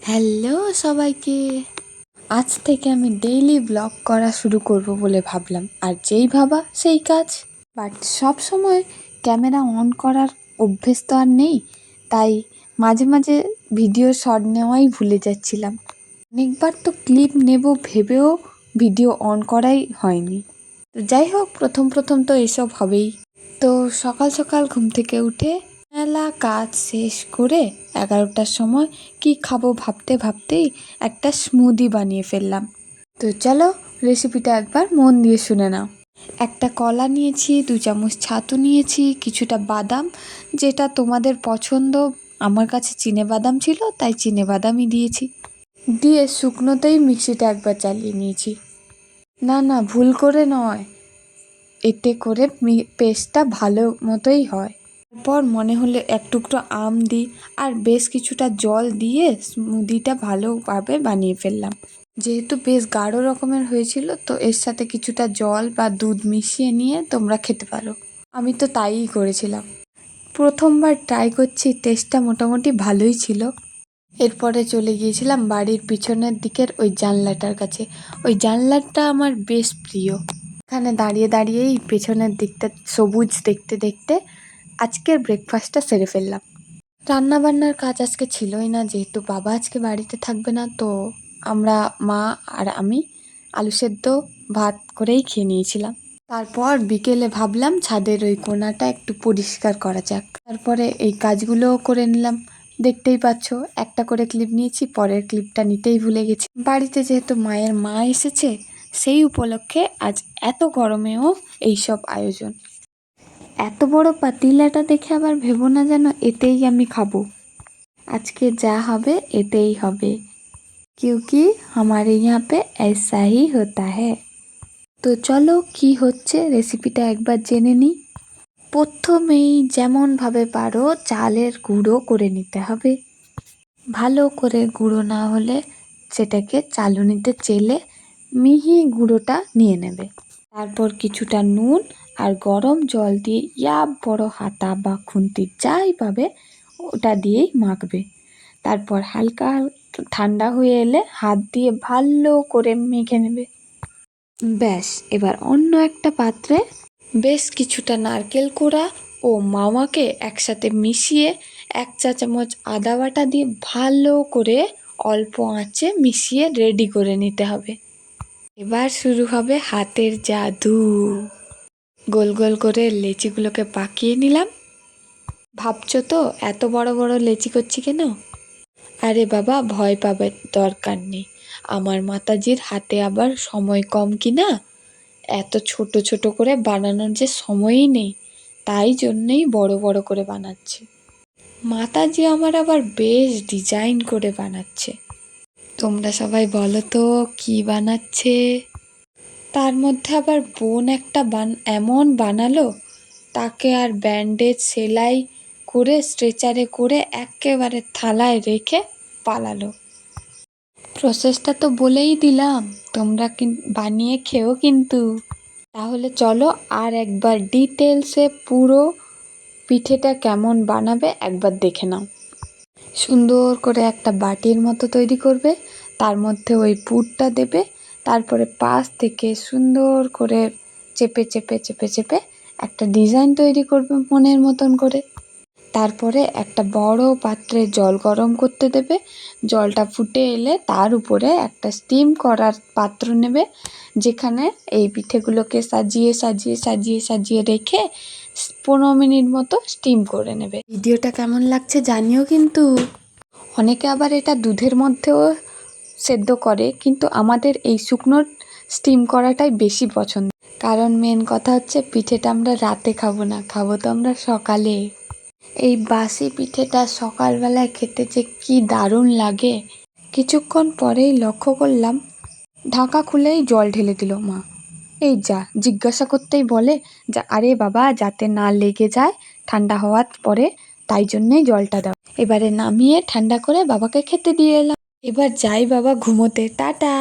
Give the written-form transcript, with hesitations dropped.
Hello সবাইকে। আজ থেকে আমি ডেইলি ব্লগ করা শুরু করব বলে ভাবলাম, আর যেই ভাবা সেই কাজ। বাট সব সময় ক্যামেরা অন করার অভ্যেস তো আর নেই, তাই মাঝে মাঝে ভিডিও শট নেওয়াই ভুলে যাচ্ছিলাম। অনেকবার তো ক্লিপ নেব ভেবেও ভিডিও অন করাই হয়নি। তো যাই হোক, প্রথম তো এসব হবেই। তো সকাল সকাল ঘুম থেকে উঠে মেলা কাজ শেষ করে 11টার সময় কি খাবো ভাবতে ভাবতেই একটা স্মুদি বানিয়ে ফেললাম। তো চলো রেসিপিটা একবার মন দিয়ে শুনে নাও। একটা কলা নিয়েছি, 2 চামচ ছাতু নিয়েছি, কিছুটা বাদাম, যেটা তোমাদের পছন্দ। আমার কাছে চিনেবাদাম ছিল তাই চিনেবাদামই দিয়েছি। দিয়ে শুকনোতেই মিক্সিটা একবার চালিয়ে নিয়েছি। না ভুল করে নয়, এতে করে পেস্টটা ভালো মতোই হয়। তারপর মনে হলে এক টুকরো আম দিই আর বেশ কিছুটা জল দিয়ে স্মুদিটা ভালোভাবে বানিয়ে ফেললাম। যেহেতু বেশ গাঢ় রকমের হয়েছিল, তো এর সাথে কিছুটা জল বা দুধ মিশিয়ে নিয়ে তোমরা খেতে পারো। আমি তো তাইই করেছিলাম। প্রথমবার ট্রাই করছি, টেস্টটা মোটামুটি ভালোই ছিল। এরপরে চলে গিয়েছিলাম বাড়ির পিছনের দিকের ওই জানলাটার কাছে। ওই জানলাটা আমার বেশ প্রিয়। এখানে দাঁড়িয়ে দাঁড়িয়েই পেছনের দিকটা সবুজ দেখতে দেখতে আজকের ব্রেকফাস্টটা সেরে ফেললাম। রান্না বান্নার কাজ আজকে ছিলই না, যেহেতু বাবা আজকে বাড়িতে থাকবে না। তো আমরা মা আর আমি আলু সেদ্ধ ভাত করেই খেয়ে নিয়েছিলাম। তারপর বিকেলে ভাবলাম ছাদের ওই কোণাটা একটু পরিষ্কার করা যাক। তারপরে এই কাজগুলোও করে নিলাম। দেখতেই পাচ্ছ, একটা করে ক্লিপ নিয়েছি, পরের ক্লিপটা নিতেই ভুলে গেছি। বাড়িতে যেহেতু মায়ের মা এসেছে, সেই উপলক্ষে আজ এত গরমেও এইসব আয়োজন। এত বড় পাতিলাটা দেখে আবার ভেবো না যেন এতেই আমি খাবো। আজকে যা হবে এতেই হবে, क्योंकि हमारे यहाँ पे ऐसा ही होता है। তো চলো কি হচ্ছে রেসিপিটা একবার জেনে নিই। প্রথমেই যেমনভাবে পারো চালের গুঁড়ো করে নিতে হবে। ভালো করে গুঁড়ো না হলে সেটাকে চালুনিতে চেলে মিহি গুঁড়োটা নিয়ে নেবে। তারপর কিছুটা নুন আর গরম জল দিয়ে বড় হাতা বা খুন্তি যাই পাবে ওটা দিয়েই মাখবে। তারপর হালকা ঠান্ডা হয়ে এলে হাত দিয়ে ভালো করে মেখে নেবে। ব্যাস, এবার অন্য একটা পাত্রে বেশ কিছুটা নারকেল কোড়া ও মাওয়াকে একসাথে মিশিয়ে 1 চা চামচ আদা বাটা দিয়ে ভালো করে অল্প আঁচে মিশিয়ে রেডি করে নিতে হবে। এবার শুরু হবে হাতের জাদু। গোল গোল করে লেচিগুলোকে পাকিয়ে নিলাম। ভাবছো তো এত বড় বড় লেচি করছি কেন? আরে বাবা, ভয় পাবার দরকার নেই। আমার মাতাজির হাতে আবার সময় কম কিনা, এত ছোট ছোট করে বানানোর যে সময়ই নেই, তাই জন্যেই বড় বড় করে বানাচ্ছি। মাতাজি আমার আবার বেশ ডিজাইন করে বানাচ্ছে। তোমরা সবাই বলো তো কি বানাচ্ছে? তার মধ্যে আবার বোন একটা এমন বানালো, তাকে আর ব্যান্ডেজ সেলাই করে স্ট্রেচারে করে একেবারে থালায় রেখে পালালো। প্রসেসটা তো বলেই দিলাম, তোমরা বানিয়ে খেও কিন্তু। তাহলে চলো আর একবার ডিটেলসে পুরো পিঠেটা কেমন বানাবে একবার দেখে নাও। সুন্দর করে একটা বাটির মতো তৈরি করবে, তার মধ্যে ওই পুরটা দেবে। তারপরে পাশ থেকে সুন্দর করে চেপে চেপে চেপে চেপে একটা ডিজাইন তৈরি করবে মনের মতন করে। তারপরে একটা বড় পাত্রে জল গরম করতে দেবে। জলটা ফুটে এলে তার উপরে একটা স্টিম করার পাত্র নেবে, যেখানে এই পিঠেগুলোকে সাজিয়ে সাজিয়ে সাজিয়ে সাজিয়ে রেখে 15 মিনিট মতো স্টিম করে নেবে। ভিডিওটা কেমন লাগছে জানিও কিন্তু। অনেকে আবার এটা দুধের মধ্যেও সেদ্ধ করে, কিন্তু আমাদের এই শুকনো স্টিম করাটাই বেশি পছন্দ। কারণ মেন কথা হচ্ছে পিঠেটা আমরা রাতে খাবো না, খাবো তো আমরা সকালে। এই বাসি পিঠেটা সকালবেলায় খেতে যে কি দারুণ লাগে। কিছুক্ষণ পরেই লক্ষ্য করলাম ঢাকা খুলেই জল ঢেলে দিল মা। এই যা, জিজ্ঞাসা করতেই বলে যা, আরে বাবা যাতে না লেগে যায় ঠান্ডা হওয়ার পরে, তাই জন্যেই জলটা দাও। এবারে নামিয়ে ঠান্ডা করে বাবাকে খেতে দিয়ে এলাম। এবার যাই বাবা ঘুমোতে, টাটা।